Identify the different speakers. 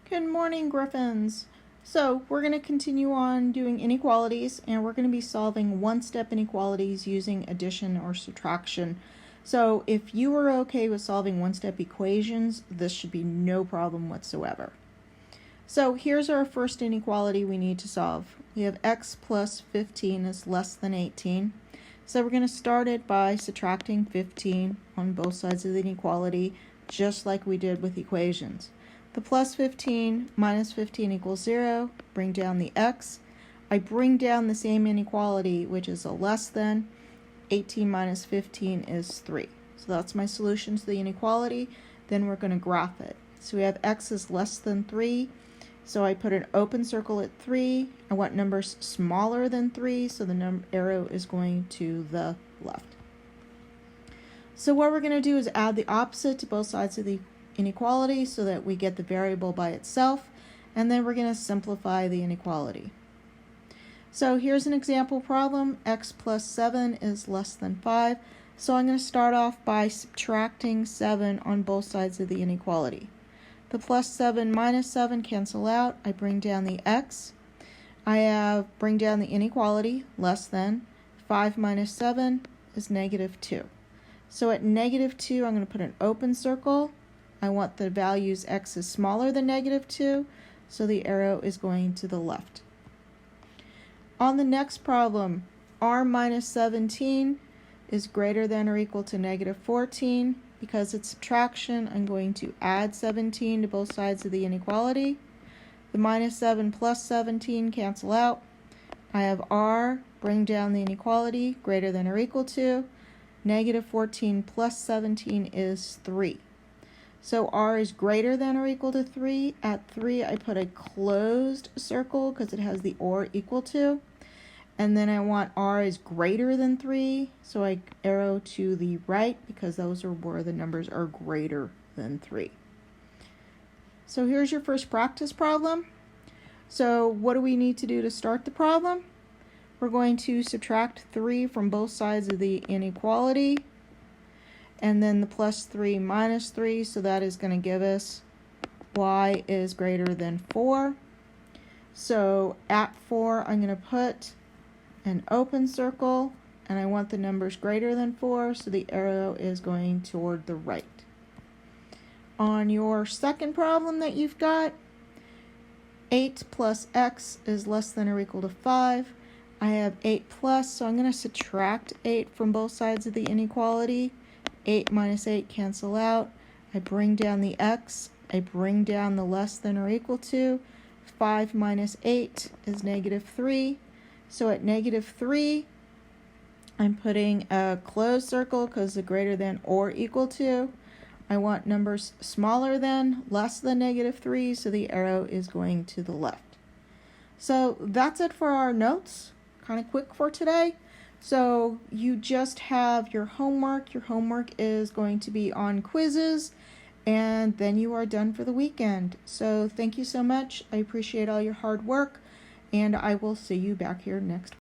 Speaker 1: Good morning, Griffins. So we're going to continue on doing inequalities, and we're going to be solving one-step inequalities using addition or subtraction. So if you are okay with solving one-step equations, this should be no problem whatsoever. So here's our first inequality we need to solve. We have x plus 15 is less than 18. So we're going to start it by subtracting 15 on both sides of the inequality, just like we did with equations. The plus 15 minus 15 equals 0. Bring down the x. I bring down the same inequality, which is a less than. 18 minus 15 is 3. So that's my solution to the inequality. Then we're going to graph it. So we have x is less than 3. So I put an open circle at 3. I want numbers smaller than 3, so the arrow is going to the left. So what we're going to do is add the opposite to both sides of the inequality so that we get the variable by itself, and then we're going to simplify the inequality. So here's an example problem. X plus 7 is less than 5. So I'm going to start off by subtracting 7 on both sides of the inequality. The plus 7 minus 7 cancel out. I bring down the x. I bring down the inequality, less than. 5 minus 7 is negative 2. So at negative 2, I'm going to put an open circle. I want the values x is smaller than negative 2, so the arrow is going to the left. On the next problem, r minus 17 is greater than or equal to negative 14. Because it's subtraction, I'm going to add 17 to both sides of the inequality. The minus 7 plus 17 cancel out. I have r, bring down the inequality, greater than or equal to. Negative 14 plus 17 is 3. So r is greater than or equal to 3. At 3, I put a closed circle because it has the or equal to. And then I want r is greater than 3, so I arrow to the right because those are where the numbers are greater than 3. So here's your first practice problem. So what do we need to do to start the problem? We're going to subtract 3 from both sides of the inequality, and then the plus 3 minus 3, so that is going to give us y is greater than 4. So at 4, I'm going to put an open circle, and I want the numbers greater than 4, so the arrow is going toward the right. On your second problem that you've got, 8 plus x is less than or equal to 5. I have 8 plus, so I'm going to subtract 8 from both sides of the inequality. 8 minus 8 cancel out. I bring down the x. I bring down the less than or equal to. 5 minus 8 is negative 3. So at negative 3, I'm putting a closed circle because the greater than or equal to. I want numbers smaller than, less than negative 3, so the arrow is going to the left. So that's it for our notes. Kind of quick for today. So you just have your homework. Your homework is going to be on quizzes, and then you are done for the weekend. So thank you so much. I appreciate all your hard work, and I will see you back here next week.